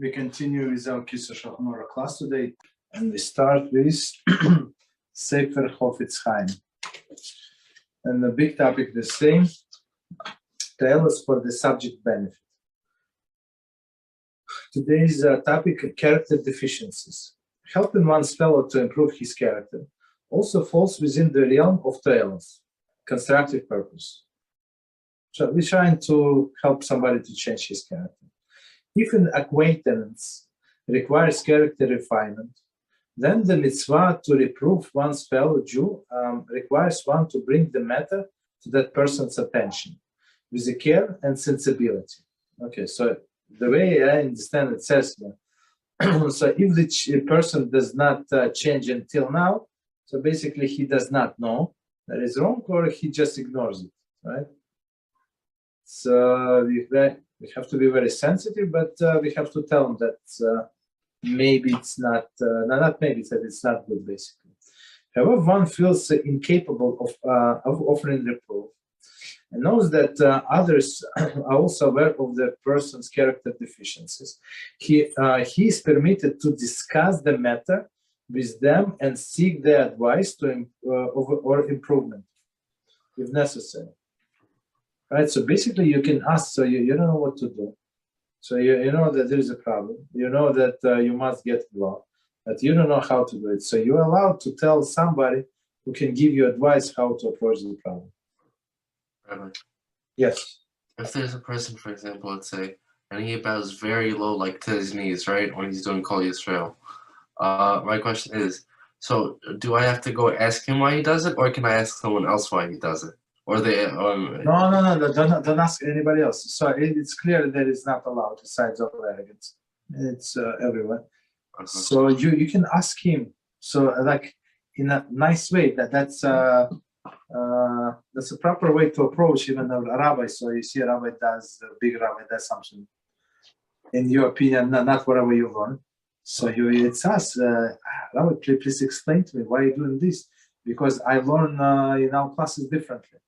We continue with our Kitzur Shulchan Aruch class today, and we start with Sefer Chofetz Chaim. And the big topic the same, tales for the subject benefit. Today's topic, character deficiencies. Helping one's fellow to improve his character also falls within the realm of tales, constructive purpose. So we're trying to help somebody to change his character. If an acquaintance requires character refinement, then the mitzvah to reprove one's fellow Jew requires one to bring the matter to that person's attention with a care and sensibility. Okay, so the way I understand it says here, so if the person does not change until now, so basically he does not know that is wrong, or he just ignores it, right? So we have to be very sensitive, but we have to tell them that maybe it's not, not maybe, that it's not good, basically. However, one feels incapable of offering reproof and knows that others are also aware of the person's character deficiencies. He is permitted to discuss the matter with them and seek their advice or improvement, if necessary. Right, so basically you can ask, so you don't know what to do. So you know that there is a problem. You know that you must get involved, but you don't know how to do it. So you're allowed to tell somebody who can give you advice how to approach the problem. Rabbi, yes. If there's a person, for example, let's say, and he bows very low, like to his knees, right, when he's doing Kol Yisrael, my question is, so do I have to go ask him why he does it, or can I ask someone else why he does it? Or they no, don't ask anybody else. So it's clear that it's not allowed, besides of arrogance. It's everywhere. So you can ask him. So like in a nice way. That's a proper way to approach even a rabbi. So you see a rabbi does, a big rabbi does something, in your opinion, not whatever you learn. So it's us, Rabbi, please explain to me why you're doing this, because I learn in our classes differently.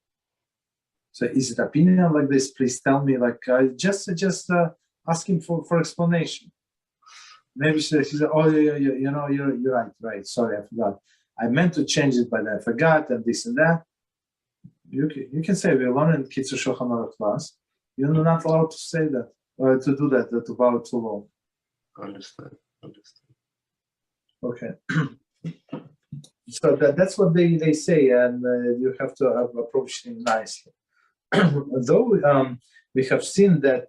So is it opinion like this? Please tell me, like just asking for explanation. Maybe she said, oh, you know, you're right. Sorry, I forgot. I meant to change it, but I forgot, and this and that. You can say we learn in Kitzur Shulchan Aruch class. You're not allowed to say that, or to do that, to bow too low. Understand. Okay. So that's what they say, and you have to approach him nicely. Though we have seen that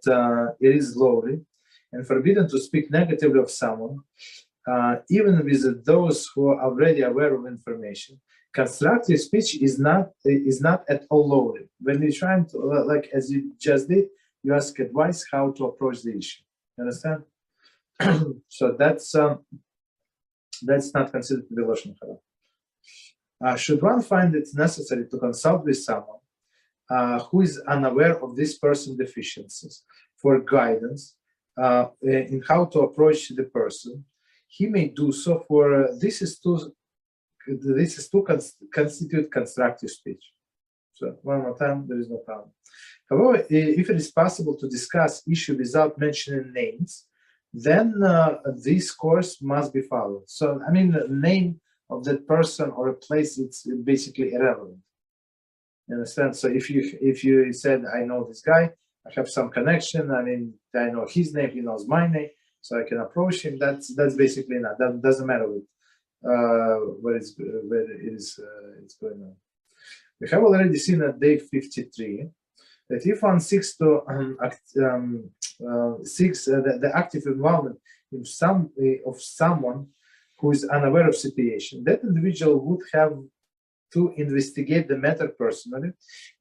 it is lowly and forbidden to speak negatively of someone, even with those who are already aware of information, constructive speech is not at all lowly. When you're trying to, like as you just did, you ask advice how to approach the issue. You understand? So that's not considered to be lashon hara. Should one find it necessary to consult with someone who is unaware of this person's deficiencies for guidance in how to approach the person, he may do so. For this is to constitute constructive speech. So one more time, there is no problem. However, if it is possible to discuss issue without mentioning names, then this course must be followed. So I mean, the name of that person or a place, it's basically irrelevant. You understand? So if you said, I know this guy, I have some connection, I mean, I know his name, he knows my name, so I can approach him. That's basically not. That doesn't matter with where it's going on. We have already seen at day 53 that if one seeks to the active involvement in someone who is unaware of situation, that individual would have to investigate the matter personally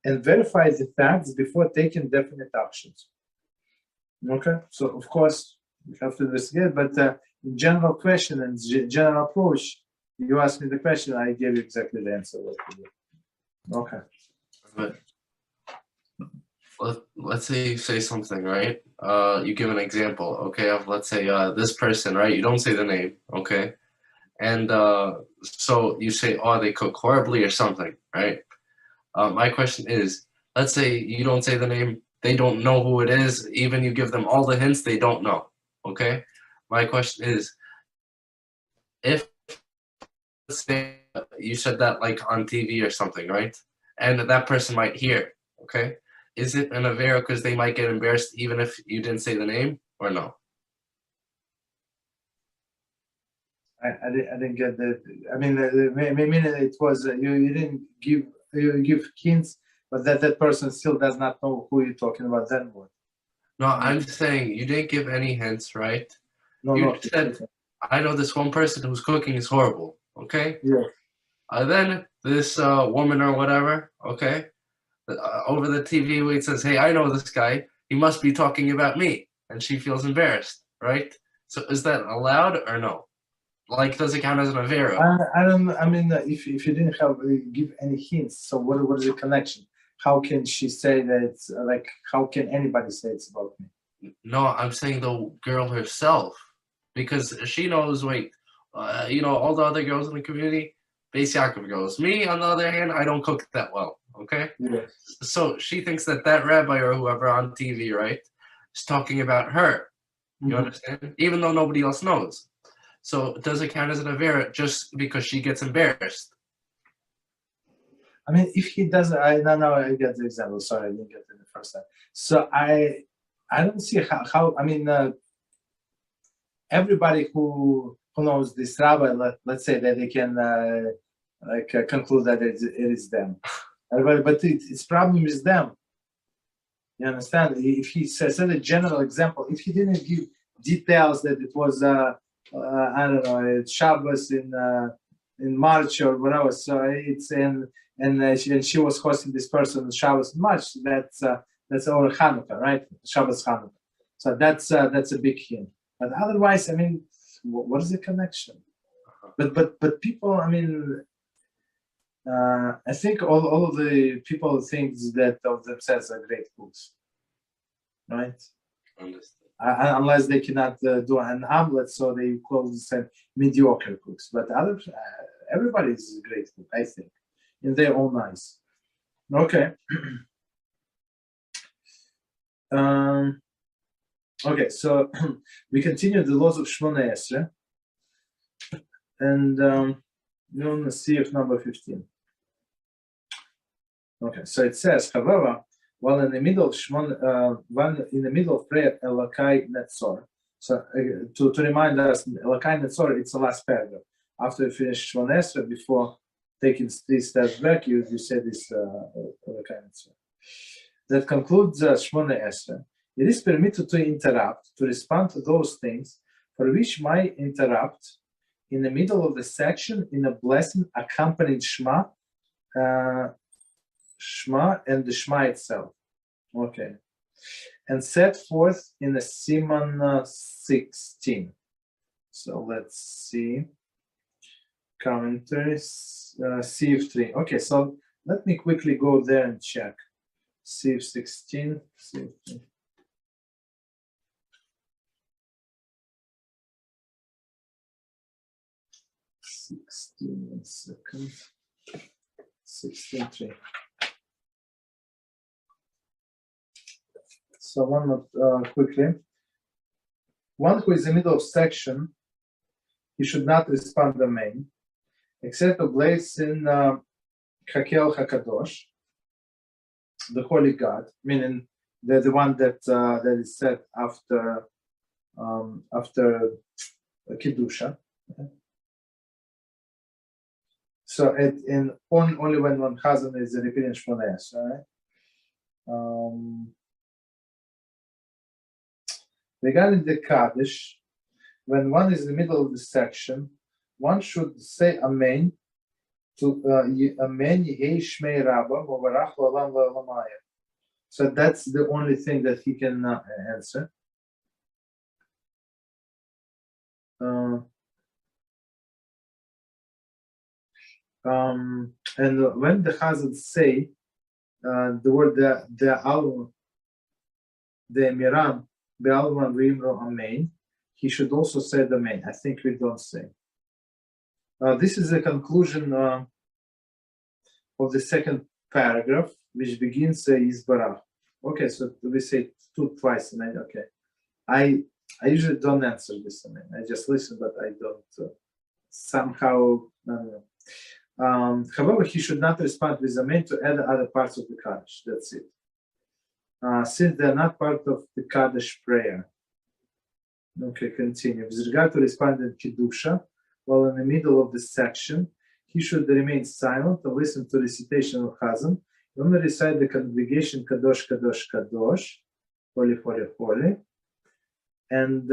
and verify the facts before taking definite actions. Okay, so of course you have to investigate, but in general question and general approach, you asked me the question, I gave you exactly the answer what to do. Okay. But let's say you say something, right? You give an example, okay, of let's say this person, right? You don't say the name, okay? And so you say, oh, they cook horribly or something, right? My question is, let's say you don't say the name, they don't know who it is, even you give them all the hints, they don't know, okay? My question is, if say you said that like on TV or something, right? And that person might hear, okay? Is it an avera because they might get embarrassed even if you didn't say the name, or no? I didn't get that. I mean, meaning it was you didn't give hints, but that person still does not know who you're talking about. Then what? No, I'm saying you didn't give any hints, right? No, You no. said, I know this one person whose cooking is horrible, okay? Yeah. Then this woman or whatever, okay, over the TV says, hey, I know this guy. He must be talking about me. And she feels embarrassed, right? So is that allowed or no? Like, does it count as an avera? I don't. I mean, if you didn't have give any hints, so what is the connection? How can she say that it's like? How can anybody say it's about me? No, I'm saying the girl herself, because she knows. Wait, all the other girls in the community, Beis Yaakov girls. Me, on the other hand, I don't cook that well. Okay, Yes. So she thinks that rabbi or whoever on TV, right, is talking about her. You understand? Even though nobody else knows. So does it count as an avera just because she gets embarrassed? I mean, if he doesn't, I get the example. Sorry, I didn't get it the first time. So I don't see how. I mean, everybody who knows this rabbi, let's say that they can conclude that it is them. Everybody, but its problem is them. You understand? If he says a general example, if he didn't give details that it was I don't know, it's Shabbos in March or whatever, so it's and she was hosting this person Shabbos in March. That's over Hanukkah, right? Shabbos Hanukkah. So that's a big hint. But otherwise, I mean, what is the connection? But people, I mean, I think all of the people think that of themselves are great cooks, right? Understood. Unless they cannot do an omelet, so they call themselves mediocre cooks. But everybody is a great cook, I think, in their own eyes. Okay. Okay, so we continue the laws of Shemoneh Esrei, and we're on Sif number 15. Okay, so it says, however, while in the middle of prayer, Elokai Netzor. So to remind us, Elokai Netzor, it's the last paragraph. After you finish Shemoneh Esrei, before taking 3 steps back, you say this Elokai Netzor. That concludes Shemoneh Esrei. It is permitted to interrupt, to respond to those things for which might interrupt in the middle of the section in a blessing accompanied Shema, Shema and the Shema itself. Okay. And set forth in the Siman 16. So let's see. Commentaries, Siv 3. Okay, so let me quickly go there and check. Siv 16, Siv 3. 16, 1 second. 16.3. So one more quickly. One who is in the middle of section, he should not respond the main, except to place in Hakel HaKadosh, the Holy God, meaning the one that is said after Kiddusha. Okay. So only when one chazan is repeating Shemoneh Esrei, right? Regarding the Kaddish, when one is in the middle of the section, one should say Amen to Amen Yehei Shmei Rabba Movarach L'Olam L'Olamaya. So that's the only thing that he can answer. And when the Chazal say the word the Miram Be'alman V'imro Amen, he should also say the Amen. I think we don't say. This is the conclusion of the second paragraph, which begins Yisbarach. Okay, so we say twice. Okay, I usually don't answer this. I just listen, but I don't somehow. I don't know. However, he should not respond with amen to add other parts of the Kaddish. That's it. Since they are not part of the Kaddish prayer. Okay, continue. With regard to respondent Kiddusha, while in the middle of the section, he should remain silent and listen to recitation of Chazan. Only recite the congregation Kadosh, Kadosh, Kadosh, Holy, Holy, Holy, and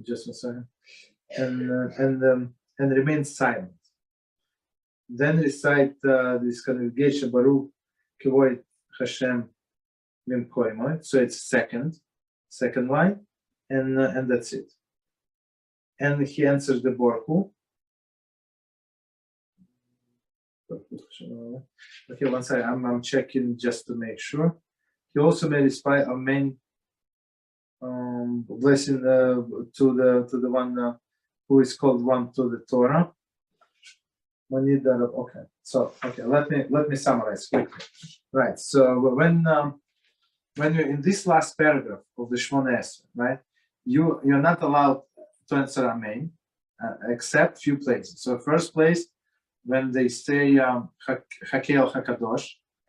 just a second, and remain silent. Then recite this congregation Baruch Kivoit HaShem Mim Koimoit. So it's second line, and that's it. And he answers the Baruch Hu. Okay, one second. I'm checking just to make sure. He also may recite Amen, blessing to the one who is called one to the Torah. Okay, so let me summarize quickly. Right. So when you're in this last paragraph of the Shemoneh Esrei, right, you're not allowed to answer Amen, except few places. So first place, when they say Hakel HaKadosh,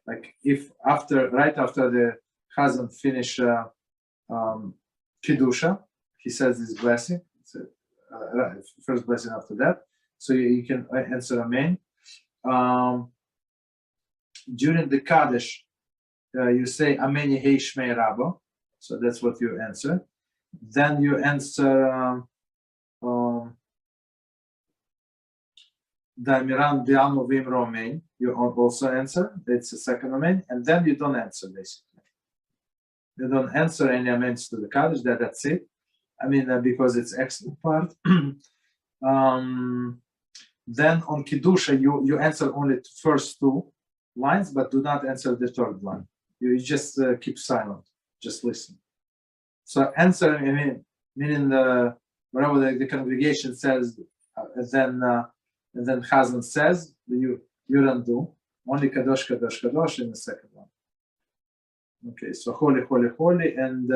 like if right after the Chazan finish Kiddusha, he says this blessing. It's first blessing after that. So you can answer Amen. During the Kaddish, you say Amen Yehei Shmei Rabba. So that's what you answer. Then you answer Damiran Bi'almo Vimro Amen. You also answer. It's the second Amen. And then you don't answer, basically. You don't answer any Amens to the Kaddish. That's it. I mean, because it's excellent part. Then on Kiddusha, you answer only the first two lines, but do not answer the third line. You just keep silent, just listen. So answer, meaning whatever the congregation says, and then Chazan says, you don't do. Only Kadosh, Kadosh, Kadosh in the second one. Okay, so Holy, Holy, Holy, and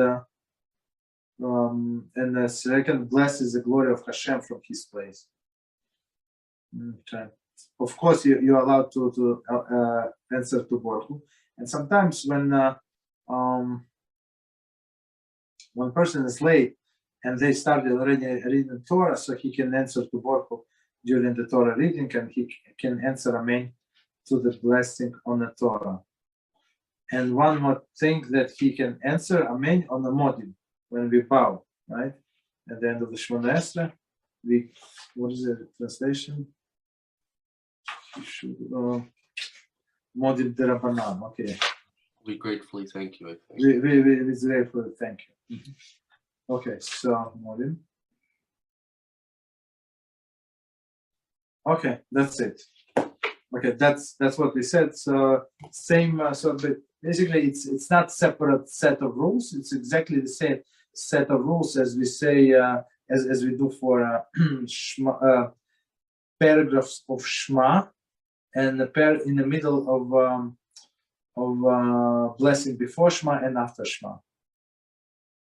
the second, blessed is the glory of HaShem from His place. Okay. Of course, you're allowed to answer to Baruch Hu. And sometimes when person is late and they started already reading Torah, so he can answer to Baruch Hu during the Torah reading, and he can answer Amen to the blessing on the Torah. And one more thing that he can answer Amen on the Modim when we bow, right? At the end of the Shemoneh Esrei, what is the translation? Modim Derabanan. Okay. We gratefully thank you. I think. We gratefully thank you. Okay, so Modim. Okay, that's it. Okay, that's what we said. So same. So basically, it's not separate set of rules. It's exactly the same set of rules as we say as we do for paragraphs of Shema, and in the middle of blessing before Shema and after Shema.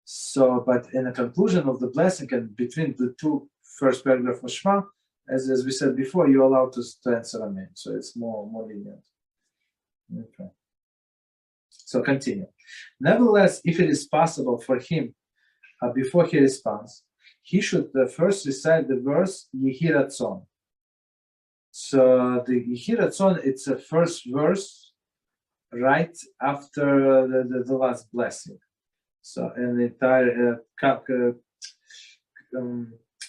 So, but in the conclusion of the blessing and between the two first paragraphs of Shema, as we said before, you're allowed to answer Amen. So it's more lenient. Okay. So continue. Nevertheless, if it is possible for him, before he responds, he should first recite the verse Yehi Ratzon. So the Yehi Ratzon, it's the first verse right after the last blessing. So an entire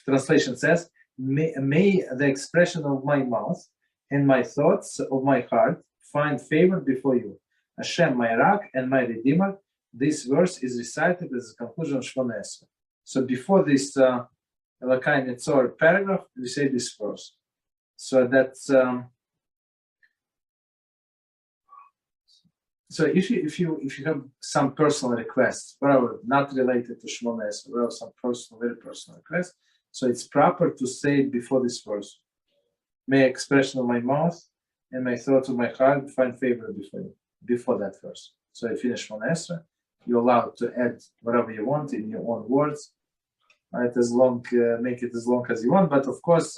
translation says, may the expression of my mouth and my thoughts of my heart find favor before you. HaShem, my rock and my redeemer. This verse is recited as a conclusion of Shemoneh Esrei. So before this Elokai Netzor paragraph, we say this verse. So that's so if you have some personal requests, well, not related to Shemoneh Esrei, well, some very personal requests, so it's proper to say it before this verse. May expression of my mouth and my thoughts of my heart find favor before that verse. So I finish Shemoneh Esrei. You're allowed to add whatever you want in your own words, right? As long, make it as long as you want, but of course,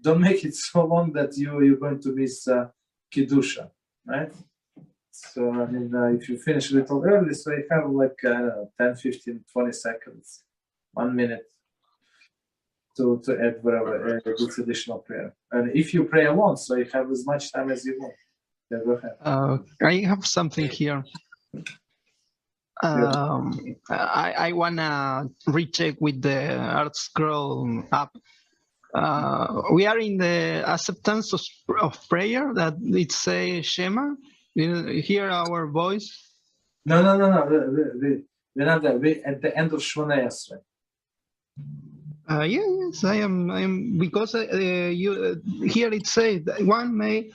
don't make it so long that you're going to miss Kiddusha, right? So I mean, if you finish a little early, so you have like 10, 15, 20 seconds, 1 minute to add whatever this additional prayer. And if you pray alone, so you have as much time as you want. Yeah, go ahead. I have something here. I wanna recheck with the Art Scroll app. We are in the acceptance of prayer that it says Shema. You hear our voice? No. We're not there. We're at the end of Shemoneh Esrei. Yes, I am because here it says that one may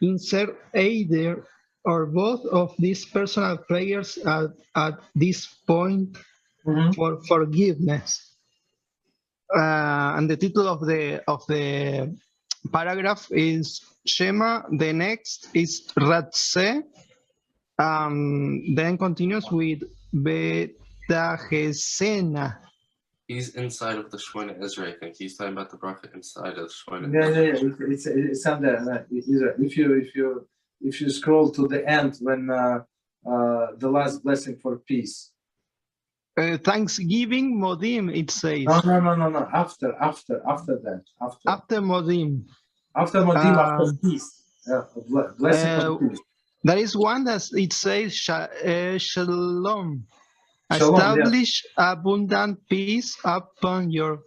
insert either or both of these personal prayers at this point for forgiveness. And the title of the paragraph is Shema. The next is Ratse. Then continues with Betachesena. He's inside of the Shemoneh Esrei, I think. He's talking about the bracha inside of the Shemoneh Esrei. Yeah. It's under. If you scroll to the end when the last blessing for peace. Thanksgiving Modim, it says. No. After that. After Modim. After Modim, after peace. Yeah, blessing for peace. There is one that it says Shalom. Establish abundant peace upon your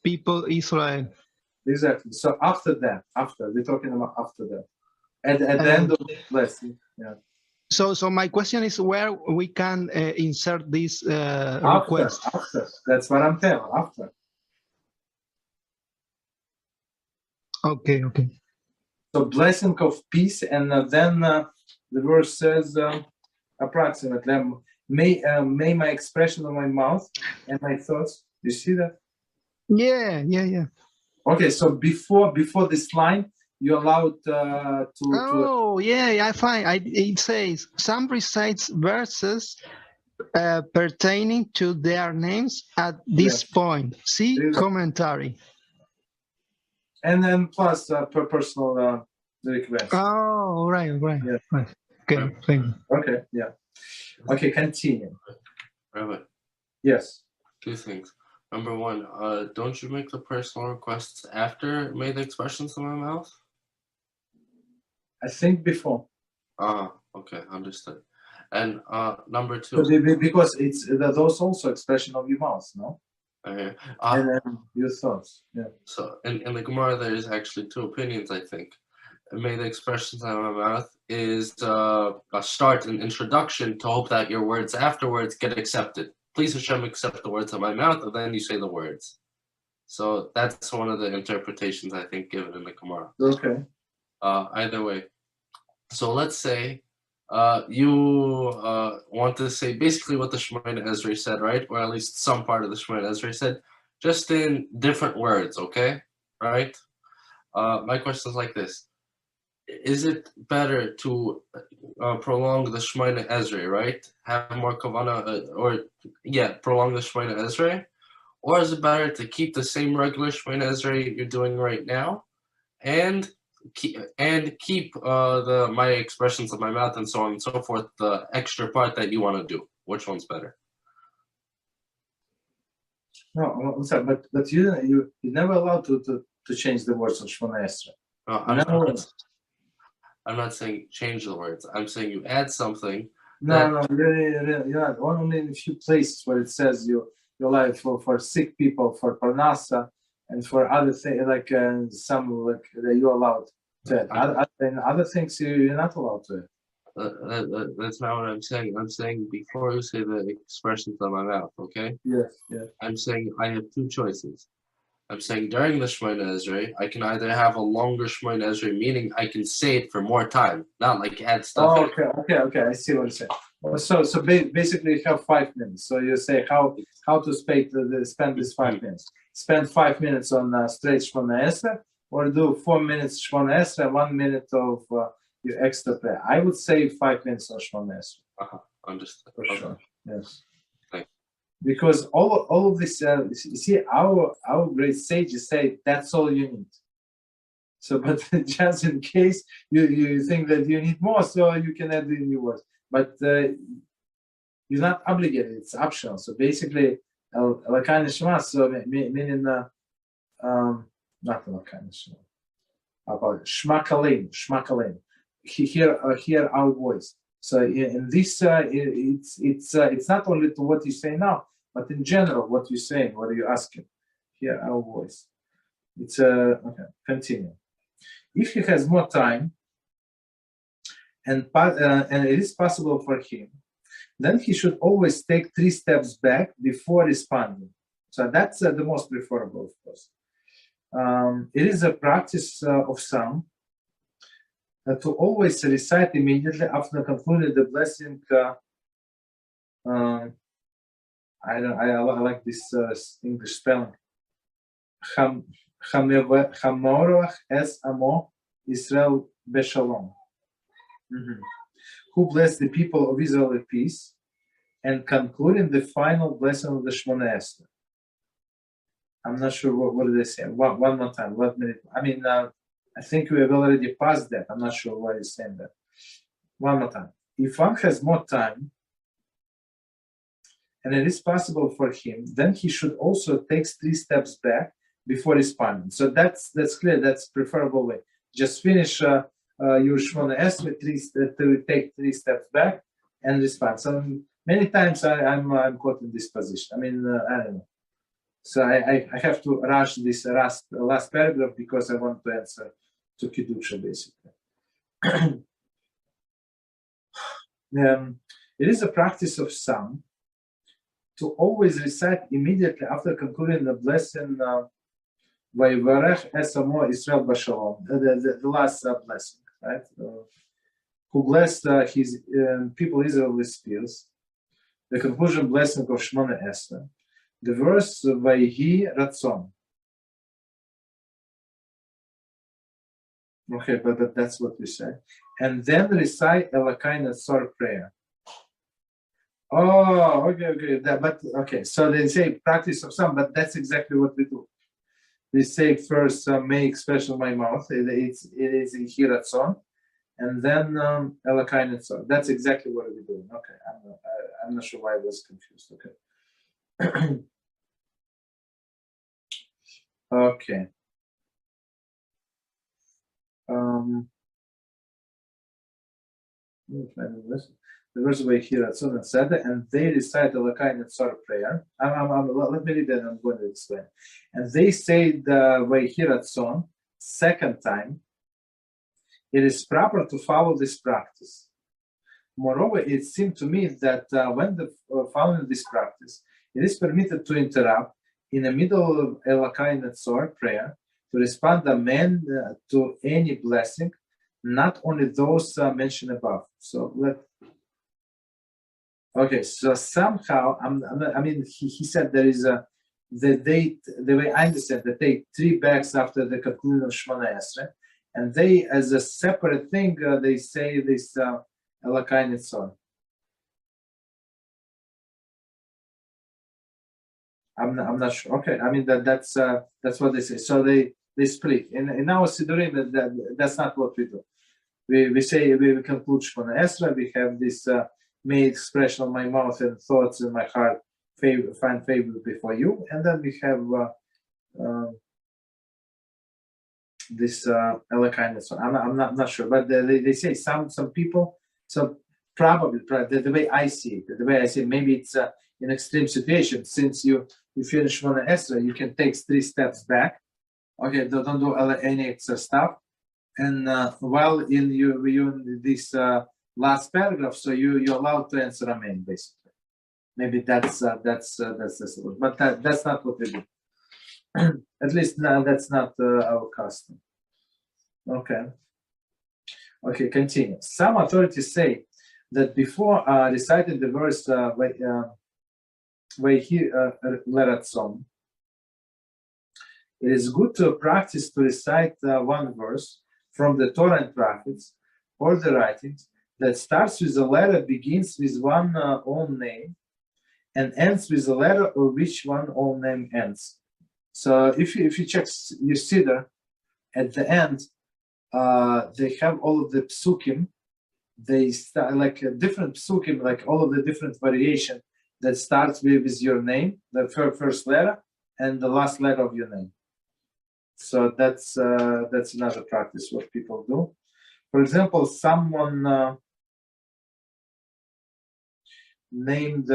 people Israel. Exactly. So after that, we're talking about after that. At the end of the blessing. Yeah. So my question is where we can insert this request. After. That's what I'm telling. After. Okay. So blessing of peace, and then the verse says approximately, may my expression of my mouth and my thoughts. You see that? Yeah. Okay, so before this line, you're allowed to. I find it says some recites verses pertaining to their names at this point. See commentary. And then plus per personal request. Oh, right. Yeah. Right. Okay, thank you. Okay, yeah. Okay, continue. Rabbi. Yes. 2 things. Number 1, don't you make the personal requests after may the expressions of my mouth? I think before. Okay, understood. And number 2. Because it's those also expression of your mouth, no? Okay. And then your thoughts, yeah. So in the Gemara, there is actually 2 opinions, I think. May the expressions out of my mouth is a start, an introduction to hope that your words afterwards get accepted. Please HaShem accept the words of my mouth, and then you say the words. So that's one of the interpretations I think given in the Gemara. Okay. Either way. So let's say you want to say basically what the Shemoneh Esrei said, right? Or at least some part of the Shemoneh Esrei said, just in different words, okay? Right? My question is like this. Is it better to prolong the Shemoneh Esrei, right? Have more kavanah, prolong the Shemoneh Esrei? Or is it better to keep the same regular Shemoneh Esrei you're doing right now and keep my expressions of my mouth and so on and so forth, the extra part that you want to do? Which one's better? No, but you're never allowed to change the words of Shemoneh Esrei. No, I'm not saying change the words. I'm saying you add something. No, you're not. Only in a few places where it says your life for sick people, for parnasa, and for other things like some like that you're allowed to add. Other things you're not allowed to add. That's not what I'm saying. I'm saying before you say the expressions on my mouth, okay? Yes. I'm saying I have 2 choices. I'm saying during the Shemoneh Esrei, I can either have a longer Shemoneh Esrei, meaning I can say it for more time, not like add stuff. Oh, okay. I see what you're saying. So basically, you have 5 minutes. So you say how to spend this 5 minutes. Spend 5 minutes on straight Shemoneh Esrei, or do 4 minutes Shemoneh Esrei, 1 minute of your extra prayer. I would say 5 minutes of Shemoneh Esrei. Understood. For sure. Yes. Thank you. Because all of this, you see, our great sages say that's all you need. So, but just in case you think that you need more, so you can add in your words. But you're not obligated; it's optional. So basically, Elokayna Shema. So meaning not Elokayna Shema. About Shema Kaleinu. Hear our voice. So in this, it's not only to what you say now, but in general, what you're saying, what are you asking? Hear our voice. It's okay. Continue. If he has more time, and it is possible for him, then he should always take 3 steps back before responding. So that's the most preferable, of course. It is a practice of some to always recite immediately after concluding the blessing. I like this English spelling. Chamorach es amo Israel beshalom. Who blessed the people of Israel with peace, and concluding the final blessing of the Shemoneh Esrei. I'm not sure what did they say. One more time. 1 minute. I mean, I think we have already passed that. I'm not sure why he's saying that. One more time. If one has more time, and it is possible for him, then he should also take 3 steps back before responding. So that's clear. That's preferable way. Just finish your Shemoneh Esrei, to take 3 steps back and respond. So many times I'm caught in this position. I mean, I don't know. So I have to rush this last paragraph because I want to answer to Kedusha, basically. It is a practice of some to always recite immediately after concluding the blessing, Vayivarech es amo Israel b'shalom, the last blessing, right? Who blessed his people Israel with peace. The conclusion blessing of Shemoneh Esrei. The verse Vayihi Ratzon. Okay, but that's what we say. And then recite Elokayna Tzor prayer. Oh, okay. So they say practice of some, but that's exactly what we do. We say first, make special my mouth. It is Vayihi Ratzon, and then Elokayna Tzor. That's exactly what we're doing. Okay, I'm not sure why I was confused. Okay. Okay. The verse over here at Sunnah said, and they recite the Elokayna Tzor prayer. Let me read that. I'm going to explain. And they say the Vayihi Ratzon second time. It is proper to follow this practice. Moreover, it seemed to me that when following this practice, it is permitted to interrupt in the middle of Elokayna Tzor prayer to respond amen to any blessing, not only those mentioned above. So so somehow he said there is the way I understand, they take 3 bags after the conclusion of Shemoneh Esrei, and they, as a separate thing, they say this Elokayna Tzor. I'm not sure. Okay, I mean that's what they say. So they split. In our Sidurim, that's not what we do. We say we conclude Shemoneh Esrei. We have this may expression of my mouth and thoughts in my heart find favor before you, and then we have this Elokayna Tzor. I'm not sure, but they say some people. So probably the way I see it, maybe it's in extreme situation. Since you finish Shemoneh Esrei, you can take 3 steps back. Okay, don't do any extra stuff. And while in this last paragraph, so you're allowed to answer amen, basically. Maybe that's the solution, but that's not what we do. At least now that's not our custom. Okay, continue. Some authorities say that before reciting the verse Vayihi Ratzon, it is good to practice to recite one verse from the Torah and prophets or the writings that starts with a letter, begins with one own name, and ends with a letter of which one own name ends. So if you check your Siddur, at the end, they have all of the psukim. They start like a different psukim, like all of the different variation that starts with your name, the first letter, and the last letter of your name. So that's another practice what people do. For example, someone named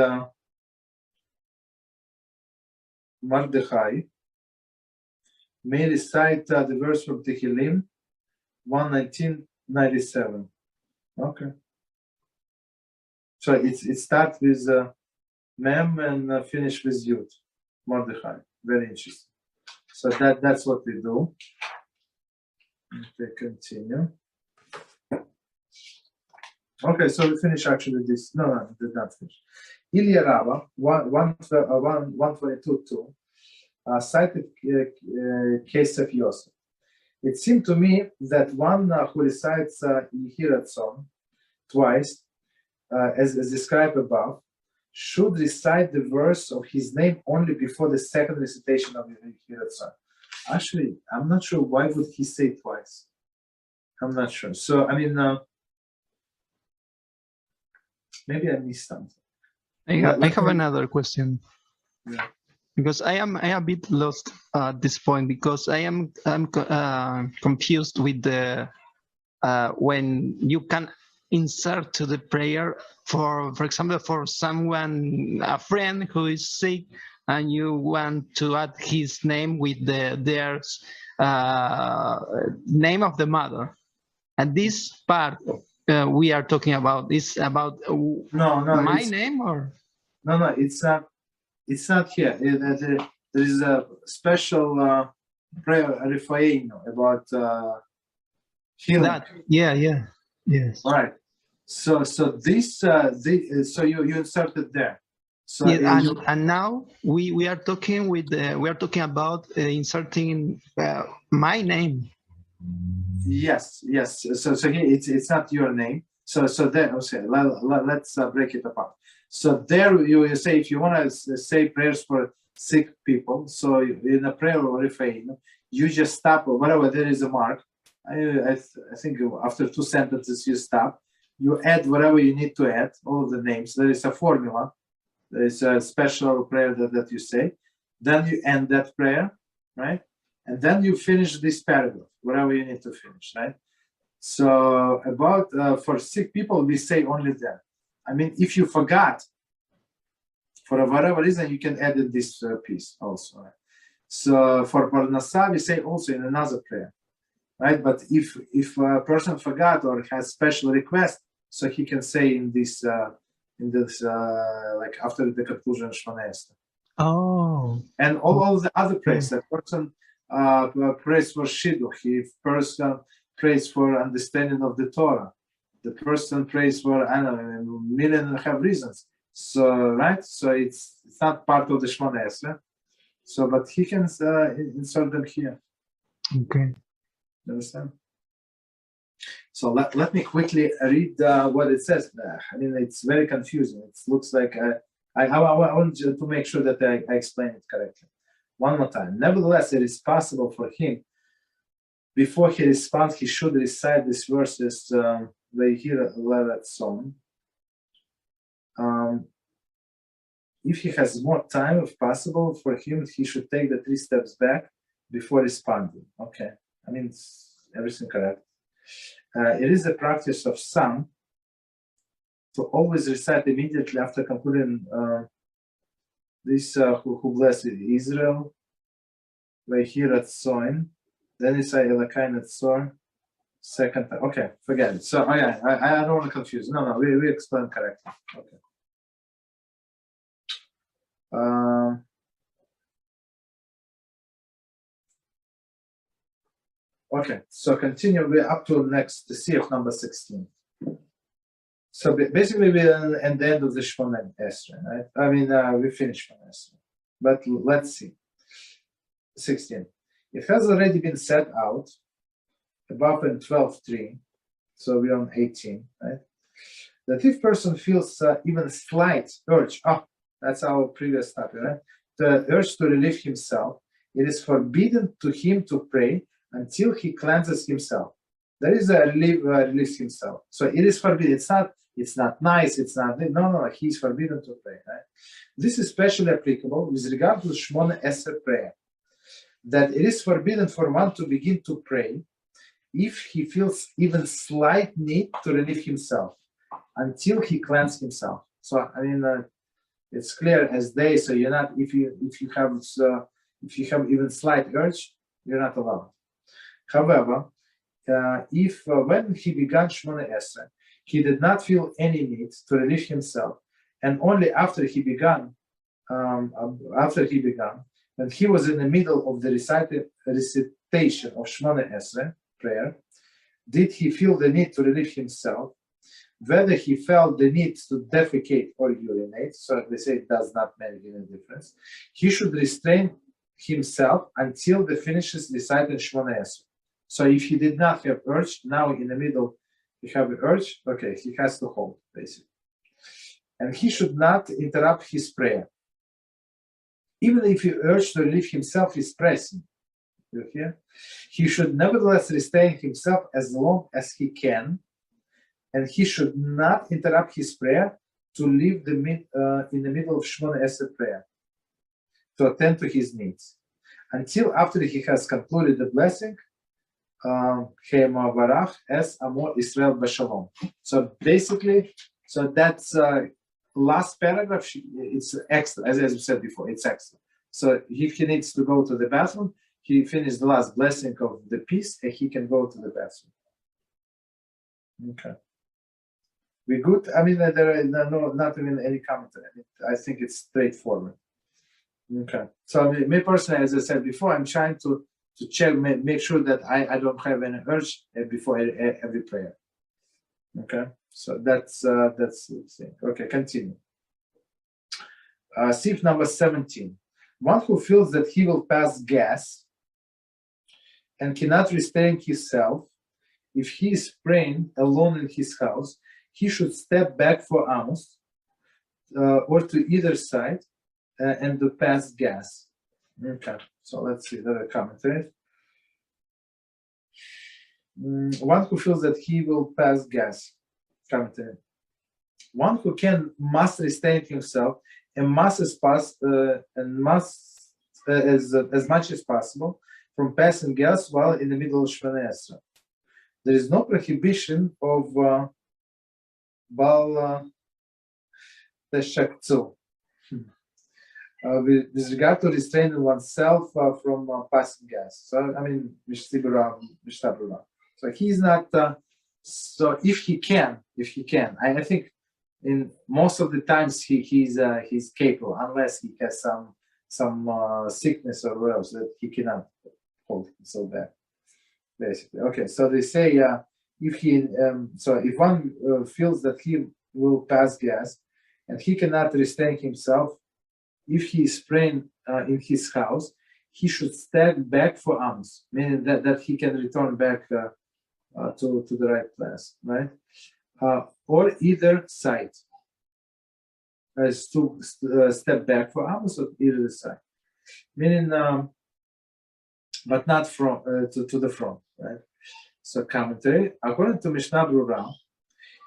Mordechai may recite the verse from Tehillim 1:19:97. Okay. So it starts with Mem and finish with Yud. Mordechai. Very interesting. So that's what we do. Okay, continue. Okay, so we finish actually this. No, did not finish. Ilya Rava, 122:2, cited case of Yosef. It seemed to me that one who recites Yehirat song twice, as described above, should recite the verse of his name only before the second recitation of Yehirat song. Actually, I'm not sure why would he say twice. I'm not sure. So I mean, maybe I missed something. I have another question. Yeah. Because I am a bit lost at this point, because I'm confused with the when you can insert to the prayer for example, for someone, a friend who is sick, and you want to add his name with their name of the mother, and this part we are talking about is about my name, or no, it's not. It's not here. There is a special prayer about healing. That, yes. All right. So this so you inserted there. So and now we are talking about inserting my name. Yes. So here it's not your name. So there. Okay. Let's break it apart. So there you say, if you want to say prayers for sick people, so in a prayer or refrain, you just stop wherever there is a mark. I think after 2 sentences you stop. You add whatever you need to add, all of the names. There is a formula. There is a special prayer that you say. Then you end that prayer, right? And then you finish this paragraph, whatever you need to finish, right? So about for sick people, we say only that. I mean, if you forgot, for whatever reason, you can add in this piece also. Right? So for Parnasa, we say also in another prayer, right? But if a person forgot or has special request, so he can say in this like after the conclusion of Shemoneh Esrei. Oh. And all of the other prayers, that person prays for shidduch, if person prays for understanding of the Torah. The person prays for, I don't know, a million and a half reasons. So, right? So it's not part of the Shemoneh Esrei. So, but he can insert them here. Okay. You understand? So let me quickly read what it says. I mean, it's very confusing. It looks like I want to make sure that I explain it correctly. One more time. Nevertheless, it is possible for him, before he responds, he should recite these verses. They hear that song. If he has more time, if possible, for him, he should take the 3 steps back before responding. Okay, I mean, everything correct. It is a practice of some to always recite immediately after concluding this who blessed Israel. They hear at Soin. Then you say Elakain at Sor. Second time. Okay, forget it. So I don't want to confuse. No, we explain correctly. Okay. Okay, so continue. We're up to next Siyach number 16. So basically we're at the end of the Shemoneh Esrei, right? I mean, we finished Shemoneh Esrei. But let's see. 16. It has already been set out above in 12.3, so we're on 18, right? That if person feels even slight urge, that's our previous topic, right? The urge to relieve himself, it is forbidden to him to pray until he cleanses himself. There is a release himself. So it is forbidden. It's not nice. It's not, no. He's forbidden to pray, right? This is especially applicable with regard to Shemoneh Esrei prayer. That it is forbidden for one to begin to pray if he feels even slight need to relieve himself until he cleanses himself. So I mean, it's clear as day. So you're not, if you have even slight urge, you're not allowed. However, if when he began Shemoneh Esrei, he did not feel any need to relieve himself, and only after he began, when he was in the middle of the recitation of Shemoneh Esrei prayer, did he feel the need to relieve himself, whether he felt the need to defecate or urinate, so they say it does not make any difference, he should restrain himself until the finishes reciting Shemoneh Esrei. So if he did not have urge, now in the middle you have an urge, okay, he has to hold, basically. And he should not interrupt his prayer. Even if he urge to relieve himself is pressing, you hear? He should nevertheless restrain himself as long as he can, and he should not interrupt his prayer to leave in the middle of Shemoneh Esrei prayer, to attend to his needs, until after he has concluded the blessing, es amo Israel b'shalom. So basically, so that's last paragraph. It's extra, as we said before. It's extra. So if he needs to go to the bathroom, he finished the last blessing of the peace, and he can go to the bathroom. Okay, we good. I mean, there are not even any commentary. I think it's straightforward. Okay, so me personally, as I said before, I'm trying to check, make sure that I don't have any urge before every prayer. Okay, so that's the thing. Okay, continue. Sif number 17. One who feels that he will pass gas and cannot restrain himself, if he is praying alone in his house, he should step back for amos or to either side and to pass gas. Okay, so let's see the commentary. One who feels that he will pass gas. Commentary. One who must restrain himself and must as much as possible from passing gas while in the middle of Shemoneh Esrei. There is no prohibition of bal teshakzu with regard to restraining oneself from passing gas. So I mean, so he's not. So if he can, I think in most of the times he's capable, unless he has some sickness or whatever that he cannot hold himself back. Basically, okay. So they say if one feels that he will pass gas and he cannot restrain himself, if he is praying in his house, he should step back for amos, meaning that he can return back to the right place, right? Or either side, as to step back for amos or either side, meaning, but not from to the front, right? So commentary, according to Mishnah Berurah,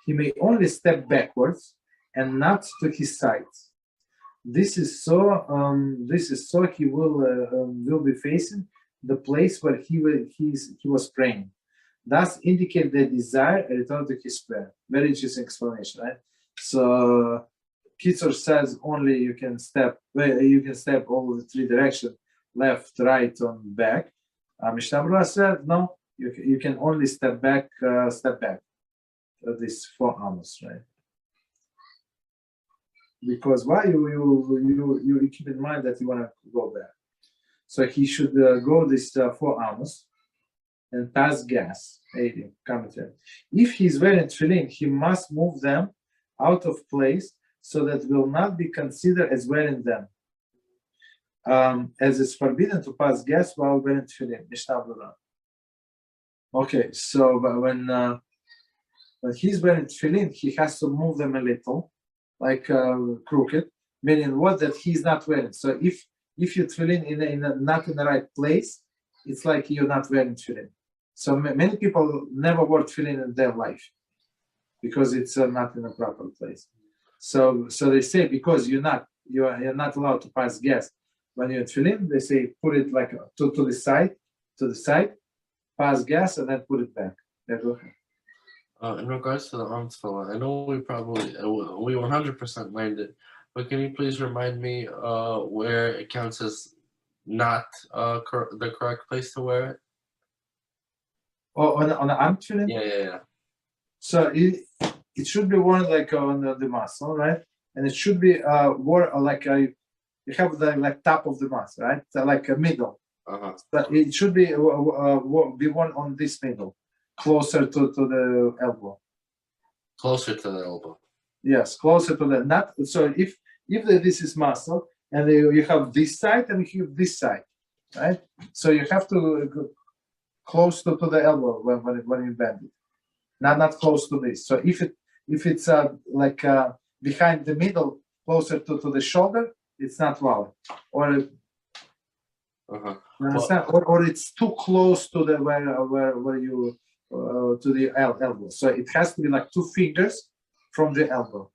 he may only step backwards and not to his sides. This is so he will be facing the place where he was praying. Thus indicate the desire and return to his prayer. Very interesting explanation, right? So Kitzur says only you can step all the three directions, left, right, on back. Mishnah Berurah said no, you can only step back. This 4 amos, right? Because why you keep in mind that you want to go there. So he should go this 4 amos and pass gas. 80 commentary. If he's wearing tefillin, he must move them out of place so that will not be considered as wearing them. as it's forbidden to pass gas while wearing tefillin. Mishnah Berurah. Okay, so when he's wearing tefillin, he has to move them a little, like crooked, meaning what? That he's not wearing. So if you tefillin not in the right place, it's like you're not wearing tefillin. So many people never wore tefillin in their life because it's not in a proper place. So they say because you're not allowed to pass gas when you're tefillin. They say put it like to the side, pass gas, and then put it back. Yeah, go ahead. In regards to the arm tefillin, I know we 100% learned it, but can you please remind me where it counts as not the correct place to wear it? Oh, on the arm tefillin? Yeah. So it should be worn like on the mussar, right? And it should be worn like you have the like top of the mussar, right? So like a middle. But it should be worn on this middle, closer to the elbow. Closer to the elbow. Yes, closer to the not. So if this is mussar and you have this side and you have this side, right? So you have to go close to the elbow when you bend it, not close to this. So if it's like behind the middle, closer to the shoulder, it's not valid. Or understand? Or it's too close to the where you to the elbow. So it has to be like 2 fingers from the elbow.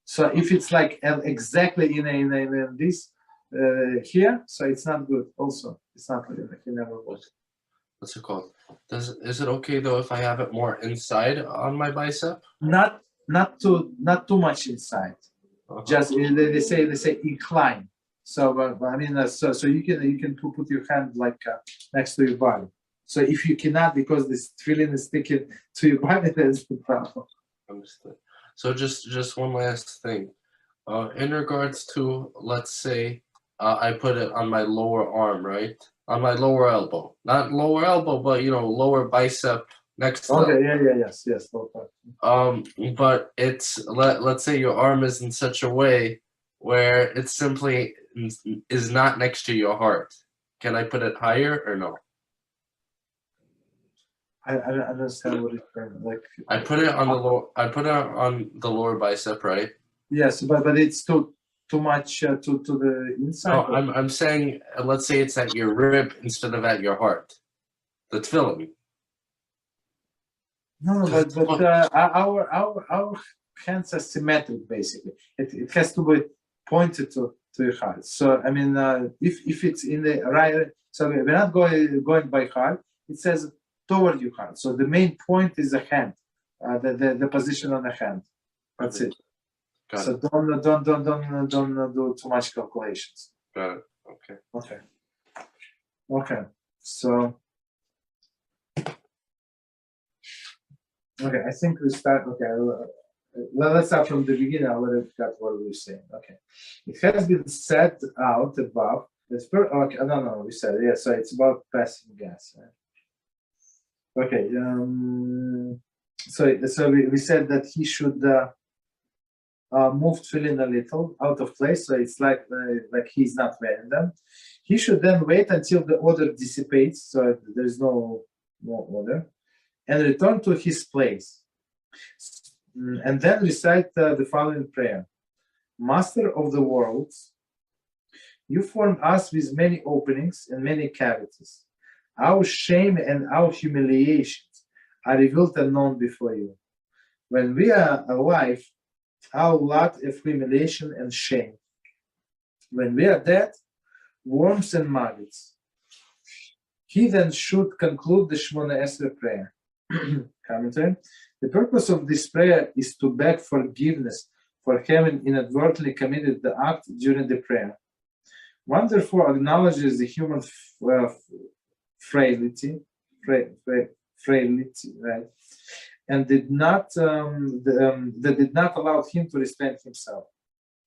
So if it's like exactly in this here, so it's not good. Also, it's not good. It never works. What's it called? Is it okay though if I have it more inside on my bicep? Not too much inside. Just they say incline. So I mean, so you can put your hand like next to your body. So if you cannot, because this tefillin is sticking to your body, that's the problem. Understood. So just one last thing, in regards to, let's say I put it on my lower arm, right? On my lower elbow, not lower elbow, but lower bicep next to. Okay, yes. But it's let's say your arm is in such a way where it simply is not next to your heart. Can I put it higher or no? I don't understand what it's like. I put it on the lower. I put it on the lower bicep, right? Yes, but it's too much to the inside. No, I'm saying, let's say it's at your rib instead of at your heart. The tefillin. No, but our hands are symmetric. Basically, it has to be pointed to your heart. So I mean, if it's in the right, so we're not going by heart. It says toward your heart. So the main point is the hand, the position on the hand. That's it. So don't do too much calculations. Got it. Okay. So I think we start. Okay, let's start from the beginning. I would have got what we were saying. Okay, it has been set out above. Okay, no, we said so it's about passing gas. Right? Okay. So we said that he should move tefillin a little out of place, so it's like he's not wearing them. He should then wait until the odor dissipates, so there's no more odor, and return to his place, and then recite the following prayer: Master of the worlds, you formed us with many openings and many cavities. Our shame and our humiliations are revealed and known before you. When we are alive, our lot of humiliation and shame. When we are dead, worms and maggots. He then should conclude the Shemoneh Esrei prayer. Commentary. The purpose of this prayer is to beg forgiveness for having inadvertently committed the act during the prayer. One therefore acknowledges the human frailty, right? And did not that did not allow him to restrain himself.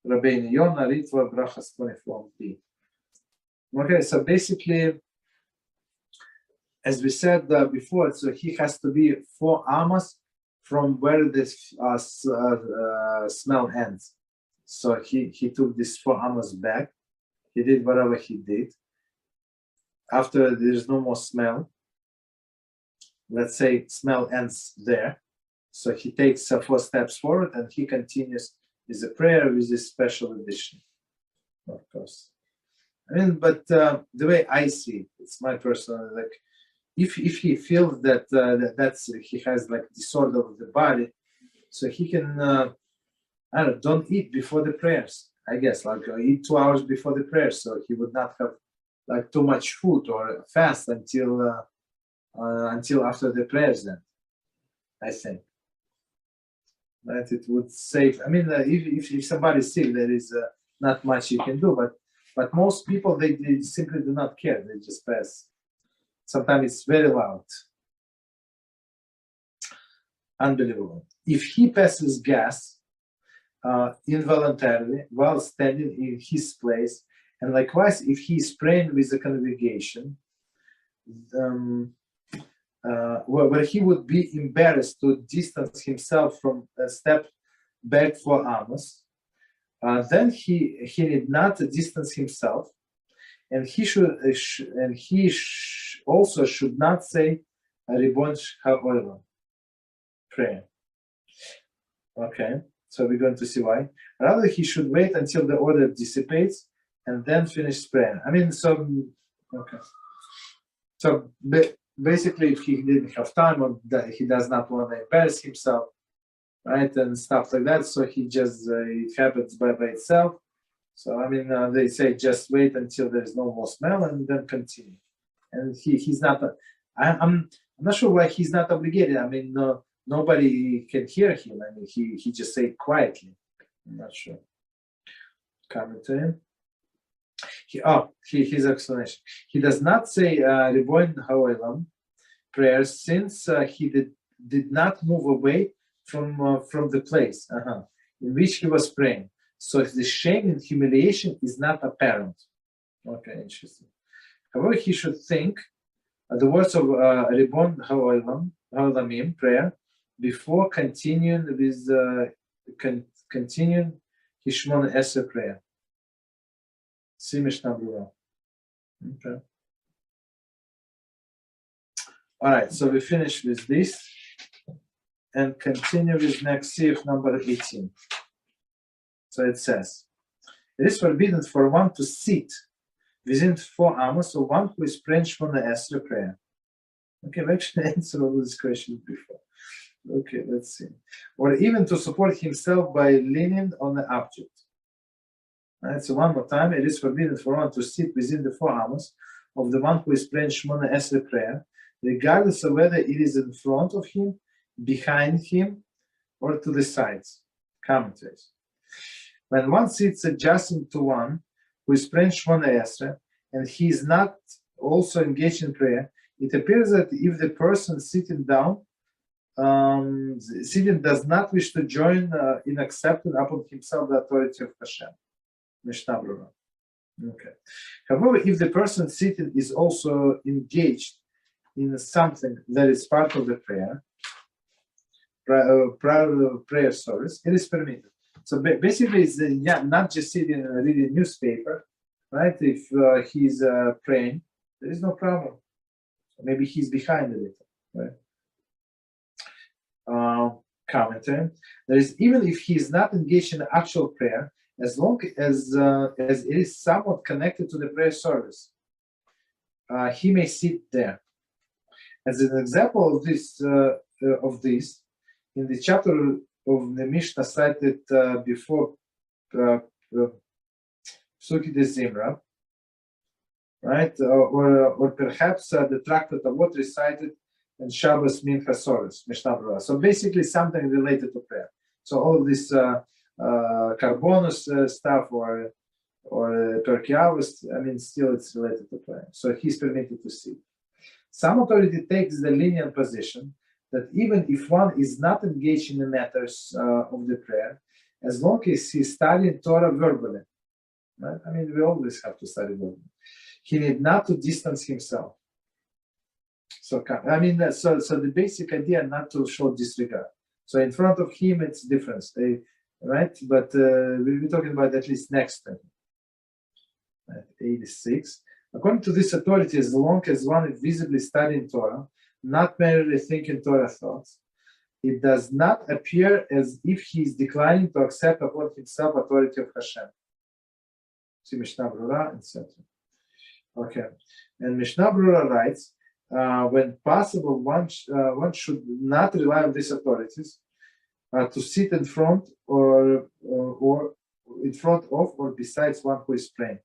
Rabbi Yonah Ritva Brachas 24b. Okay, so basically, as we said before, so he has to be 4 amas from where this smell ends. So he took this 4 amas back. He did whatever he did. After there's no more smell, let's say smell ends there. So he takes 4 steps forward and he continues with a prayer with this special edition, of course. I mean, but the way I see it, it's my personal, like, if he feels that that's he has like disorder of the body, so he can I don't know, don't eat before the prayers. I guess like eat 2 hours before the prayers, so he would not have like too much food or fast until after the prayers. Then I think that it would save. I mean, if somebody's sick, there is not much you can do, but most people they simply do not care. They just pass. Sometimes it's very loud. Unbelievable. If he passes gas involuntarily while standing in his place, and likewise if he is praying with the congregation, where he would be embarrassed to distance himself from a step back for Amos, then he need not distance himself, and he should also should not say Ribon HaOlamim prayer. Okay, so we're going to see why. Rather, he should wait until the order dissipates and then finish praying. I mean, so okay. So basically, if he didn't have time or he does not want to embarrass himself, right, and stuff like that, so he just it happens by itself. So I mean, they say just wait until there is no more smell and then continue. And he's not. I'm not sure why he's not obligated. I mean, nobody can hear him. I mean, he just say quietly. I'm not sure. Coming to him. His explanation. He does not say Ribon HaOlamim prayers since he did not move away from the place in which he was praying. So the shame and humiliation is not apparent. Okay, interesting. However, he should think the words of Ribon HaOlamim prayer before continuing with continuing his Shemoneh Esrei prayer. See Mishnah Berurah. Okay. All right, so we finish with this and continue with next Sif number 18. So it says, it is forbidden for one to sit within 4 amos of one who is praying Shemoneh Esrei prayer. Okay, we actually answered all these questions before. Okay, let's see. Or even to support himself by leaning on an object. All right, so one more time, it is forbidden for one to sit within the 4 amos of the one who is praying Shemoneh Esrei prayer, regardless of whether it is in front of him, behind him, or to the sides. Commentaries. When one sits adjacent to one who is praying Shemoneh Esrei, and he is not also engaged in prayer, it appears that if the person sitting down, does not wish to join in accepting upon himself the authority of HaShem. Mishnah Berurah. Okay. However, if the person sitting is also engaged in something that is part of the prayer service, it is permitted. So basically, it's not just sitting and reading newspaper, right? If he's praying, there is no problem. Maybe he's behind a little, right? Commentary. There is, even if he is not engaged in actual prayer, as long as it is somewhat connected to the prayer service, he may sit there. As an example of this, in the chapter of the Mishnah cited before, Psuki de Zimra, right, or perhaps the tractate of what recited in Shabbos Mincha Soros, Mishnah Berurah. So basically something related to prayer. So all of this Carbonus stuff or Pirkei Avos, I mean, still it's related to prayer. So he's permitted to see. Some authority takes the lenient position that even if one is not engaged in the matters of the prayer, as long as he's studying Torah verbally, right? I mean, we always have to study verbally. He need not to distance himself. So I mean, so the basic idea not to show disregard. So in front of him, it's different, right? But we'll be talking about at least next time. At 86. According to this authority, as long as one is visibly studying Torah, not merely thinking Torah thoughts, it does not appear as if he is declining to accept upon himself authority of HaShem. See Mishnah Brura, etc. Okay. And Mishnah Brura writes, when possible, one should not rely on these authorities to sit in front or in front of or besides one who is praying.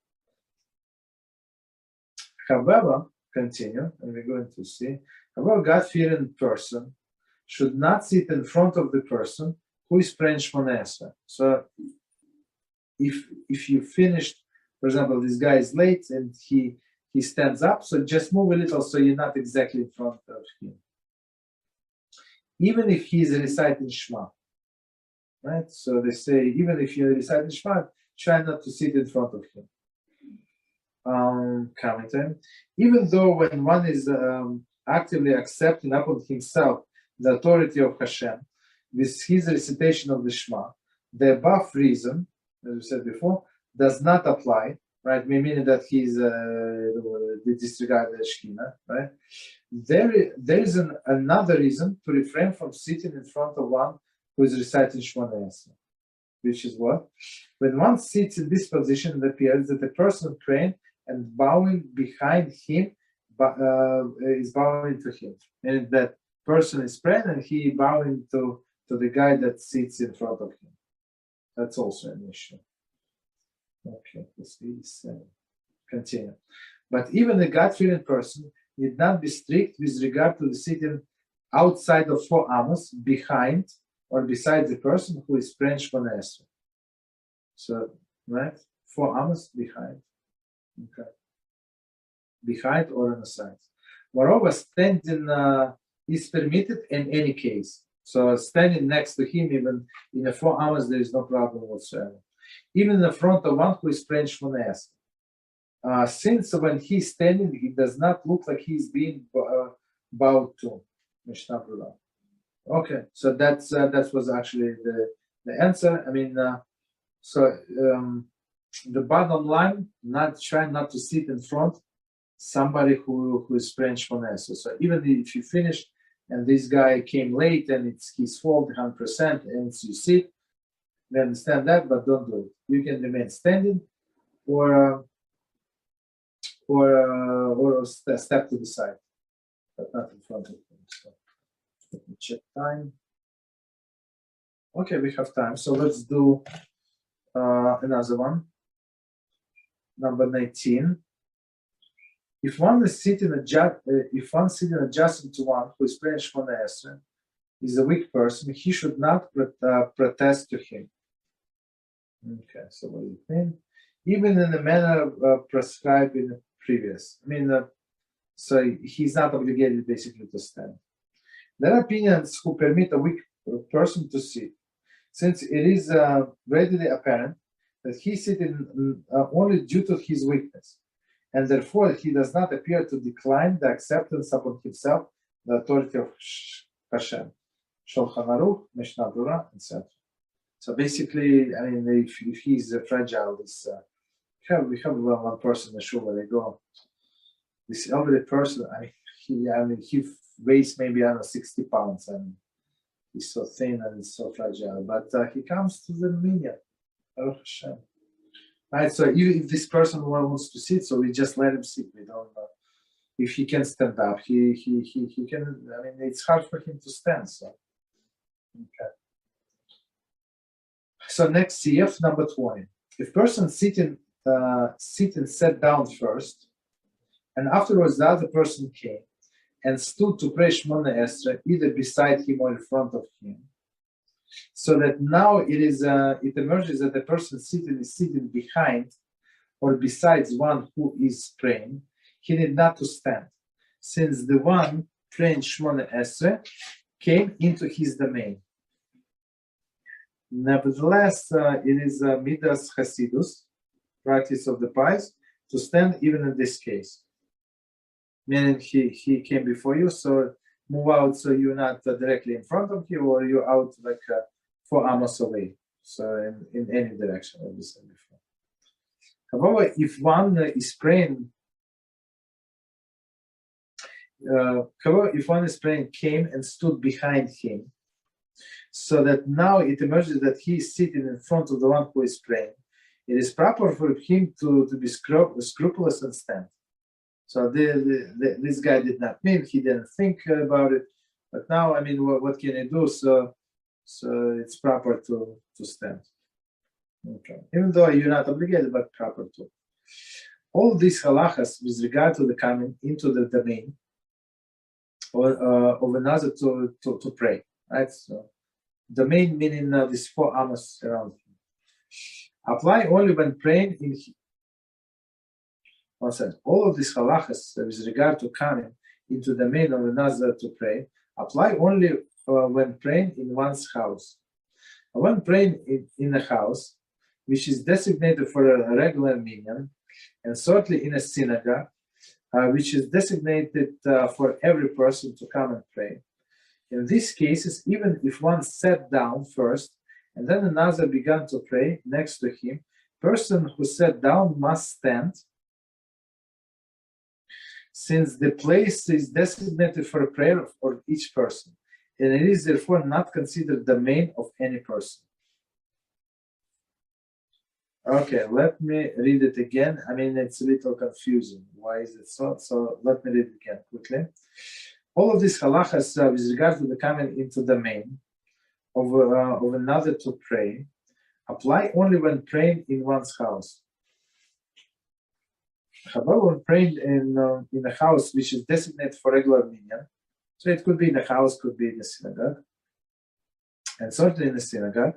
However, continue, and we're going to see, however, God-fearing person should not sit in front of the person who is praying Shemoneh Esrei. So, if you finished, for example, this guy is late and he stands up, so just move a little so you're not exactly in front of him. Even if he is reciting Shema, right? So they say, even if you're reciting Shema, try not to sit in front of him. Commentary. Even though when one is actively accepting upon himself the authority of HaShem with his recitation of the Shema, the above reason, as we said before, does not apply, right? Meaning that he's disregarded the Shekhinah, right? There is another reason to refrain from sitting in front of one who is reciting Shemoneh Esrei, which is what? When one sits in this position, it appears that the person praying and bowing behind him is bowing to him. And that person is praying and he bowing to the guy that sits in front of him. That's also an issue. Okay, let's continue. But even a God-fearing person need not be strict with regard to the sitting outside of 4 amos, behind or beside the person who is praying Shemoneh Esrei. So, right? 4 amos behind. Okay. Behind or on the sides. Moreover, standing is permitted in any case. So standing next to him, even in the 4 amos, there is no problem whatsoever. Even in the front of one who is praying Shemoneh Esrei. Since when he's standing, it does not look like he's being bowed to. Mishnah Brura. Okay, so that was actually the answer. I mean, the bottom line, try not to sit in front somebody who is praying Shemoneh Esrei. So even if you finish and this guy came late and it's his fault 100%, and you sit, we understand that, but don't do it. You can remain standing or step to the side, but not in front of him. So let me check time. Okay, we have time, so let's do another one. Number 19. If one is sitting adjacent to one who is praying Shemoneh Esrei, is a weak person, he should not protest to him. Okay, so what do you think? Even in the manner prescribed in the previous. I mean, so he's not obligated basically to stand. There are opinions who permit a weak person to sit, since it is readily apparent that he is sitting only due to his weakness, and therefore he does not appear to decline the acceptance upon himself the authority of HaShem. Shulchan Aruch, Mishnah Brura, etc. So basically, I mean, if he's fragile, we have one person in the shul where they go. This elderly person, he weighs maybe 60 pounds, and he's so thin and so fragile. But he comes to the minyan, Baruch Hashem. Right. So if this person wants to sit, so we just let him sit. We don't know if he can stand up. He can. I mean, it's hard for him to stand. So okay. So next CF number 20. If person sitting sat down first, and afterwards the other person came and stood to pray Shemoneh Esrei either beside him or in front of him, so that now it emerges that the person sitting is sitting behind or besides one who is praying, he need not to stand, since the one praying Shemoneh Esrei came into his domain. Nevertheless, it is Midas Hasidus, practice of the pious, to stand even in this case. Meaning he came before you, so move out so you're not directly in front of you, or you're out like 4 amos away. So in any direction, as we said before. However, if one is praying, came and stood behind him, so that now it emerges that he is sitting in front of the one who is praying, it is proper for him to be scrupulous and stand. So this guy did not mean, he didn't think about it, but now, I mean, what can he do? So it's proper to stand. Okay. Even though you're not obligated, but proper to. All these halachas with regard to the coming into the domain of another to pray, right? So domain meaning these 4 amos around him. Apply only when praying in. All of these halachas with regard to coming into the domain of another to pray apply only when praying in one's house. When praying in a house, which is designated for a regular minyan, and certainly in a synagogue, which is designated for every person to come and pray. In these cases, even if one sat down first and then another began to pray next to him, person who sat down must stand, since the place is designated for a prayer for each person, and it is therefore not considered the domain of any person. Okay, let me read it again. I mean, it's a little confusing. Why is it so? So let me read it again quickly. All of these halachas with regard to the coming into the domain of another to pray apply only when praying in one's house. However, when praying in a house which is designated for regular minyan, so it could be in a house, could be in a synagogue, and certainly in a synagogue,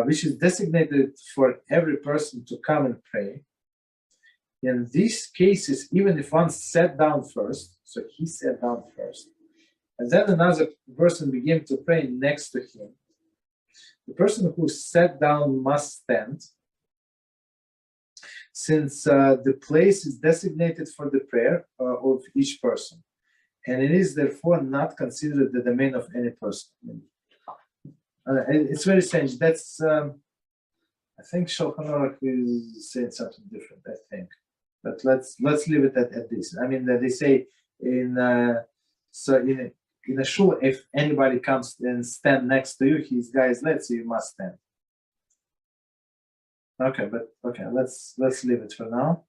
which is designated for every person to come and pray. In these cases, even if one sat down first, so he sat down first, and then another person began to pray next to him, the person who sat down must stand, since the place is designated for the prayer of each person, and it is therefore not considered the domain of any person. It's very strange. That's I think Shulchan Aruch is saying something different. I think, but let's leave it at this. I mean, they say in a shul, if anybody comes and stand next to you, his guy is led, so you must stand. Okay, but okay, let's leave it for now.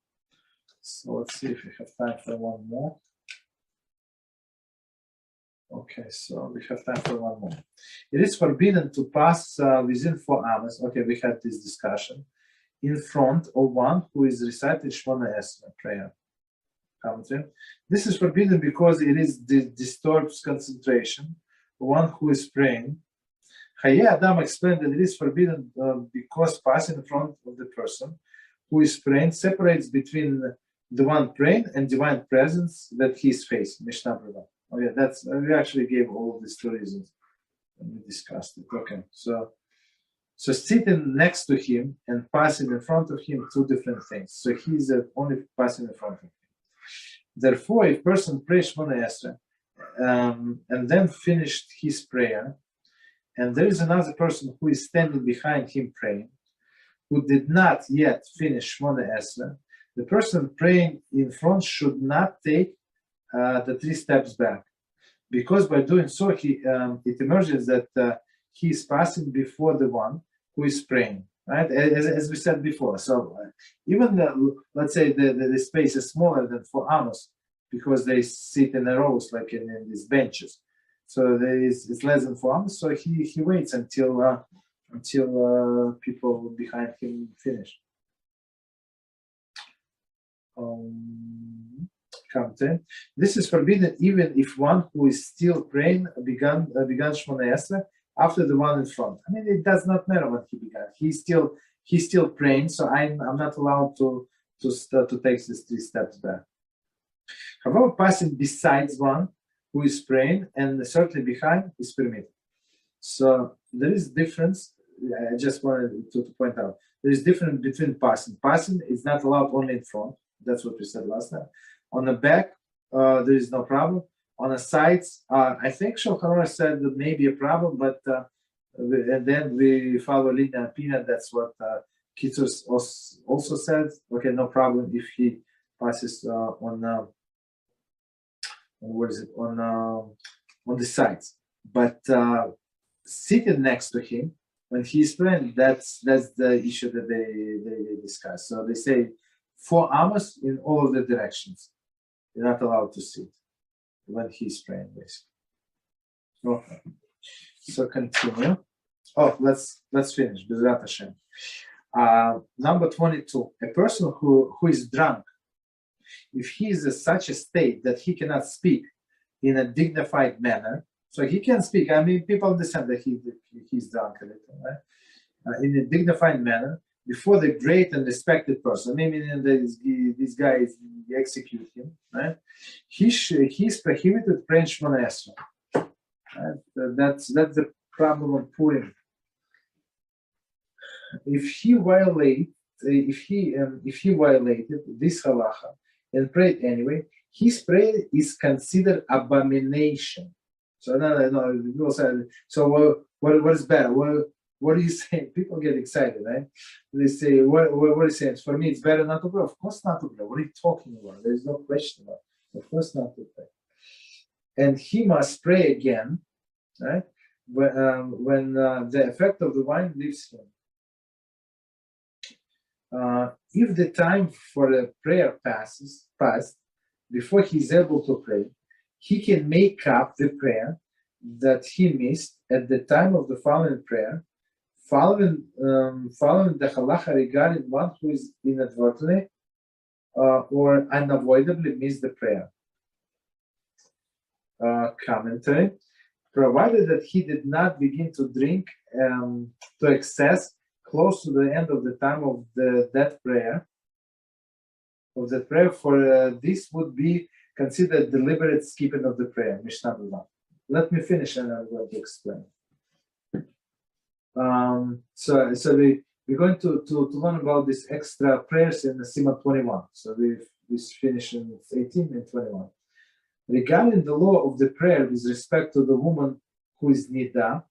So let's see if we have time for one more. Okay, so we have time for one more. It is forbidden to pass within 4 amos. Okay, we had this discussion in front of one who is reciting Shemoneh Esrei prayer. Commentary. This is forbidden because it disturbs concentration. One who is praying. HaOlamim explained that it is forbidden because passing in front of the person who is praying separates between the one praying and divine presence that he is facing. Mishnah Ribon. Oh yeah, that's we actually gave all of these 2 reasons and we discussed it. Okay, so sitting next to him and passing in front of him, 2 different things. So he's only passing in front of him. Therefore, if person prays Shemoneh Esrei and then finished his prayer, and there is another person who is standing behind him praying, who did not yet finish Shemoneh Esrei, the person praying in front should not take the 3 steps back, because by doing so, it emerges that he is passing before the one who is praying, right? As we said before. So even let's say the space is smaller than 4 amos, because they sit in rows like in these benches. So it's less than 4 amos. So he waits until people behind him finish. This is forbidden even if one who is still praying began Shemoneh Esrei after the one in front. I mean, it does not matter when he began. He's still praying, so I'm not allowed to take these 3 steps back. However, passing besides one who is praying and certainly behind is permitted. So there is difference. I just wanted to point out there is difference between passing. Passing is not allowed only in front. That's what we said last time. On the back, there is no problem. On the sides, I think Shulchan Aruch said that may be a problem, but and then we follow Lerner and Peanut. That's what Kitzur also said, okay, no problem if he passes on the sides, but sitting next to him when he's praying, that's the issue that they discuss. So they say 4 amos in all of the directions. You're not allowed to sit when he's praying, basically. Okay. So continue. Oh, let's finish. Beezrat HaShem. Number 22. A person who is drunk, if he is in such a state that he cannot speak in a dignified manner, so he can speak. I mean, people understand that he's drunk a little, right? In a dignified manner, before the great and respected person, meaning this guy execute him, right? He's prohibited praying Shemoneh Esrei. Right? That's the problem of Purim. If he violated this halacha and prayed anyway, his prayer is considered abomination. So no, people say, so what is better? What are you saying? People get excited, right? They say, what are you saying? For me, it's better not to pray. Of course not to pray. What are you talking about? There's no question about it. Of course not to pray. And he must pray again, right? When the effect of the wine leaves him. If the time for the prayer passed before he's able to pray, he can make up the prayer that he missed at the time of the following prayer, following the halacha regarding one who is inadvertently or unavoidably missed the prayer. Commentary: provided that he did not begin to drink to excess close to the end of the time of that prayer, for this would be considered deliberate skipping of the prayer. Mishnah Berurah. Let me finish and I'm going to explain. So we're going to learn about these extra prayers in the Siman 21. So we finish in 18 and 21. Regarding the law of the prayer with respect to the woman who is nida,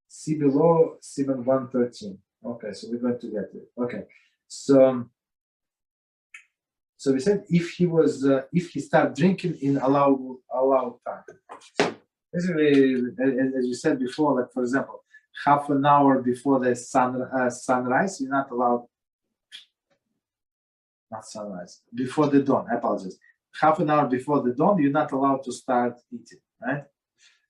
see below Siman 113. Okay, so we're going to get it. Okay, so we said if he started drinking in allowed time. So basically, as you said before, like for example, half an hour before the sunrise, you're not allowed. Not sunrise, before the dawn. I apologize. Half an hour before the dawn, you're not allowed to start eating, right?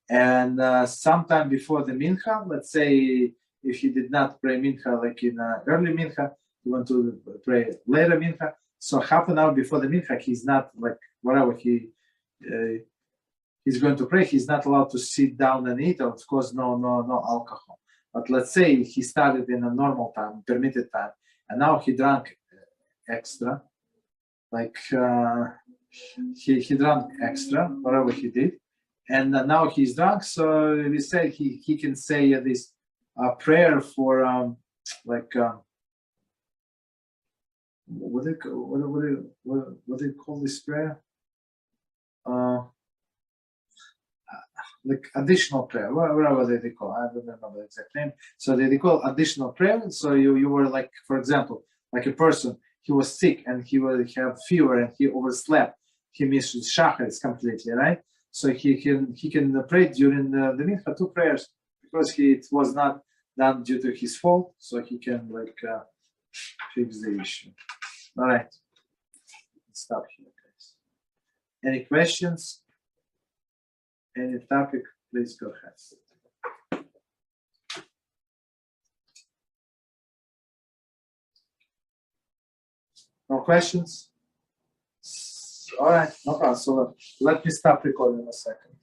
And sometime before the mincha, let's say if you did not pray mincha like in early mincha, you want to pray later mincha. So half an hour before the mincha, he's not like whatever he's going to pray. He's not allowed to sit down and eat. Of course, no alcohol. But let's say he started in a normal time, permitted time, and now he drank extra, like he drank extra, whatever he did, and now he's drunk. So we say he can say this prayer for what do they call this prayer? Like additional prayer, whatever they call. I don't remember the exact name. So they call additional prayer. So you were like, for example, like a person, he was sick and he will have fever and he overslept. He missed shacharis completely, right? So he can pray during the mincha 2 prayers because it was not done due to his fault. So he can fix the issue. All right, let's stop here, guys. Any questions? Any topic? Please go ahead. No questions? All right, no problem. So let me stop recording a second.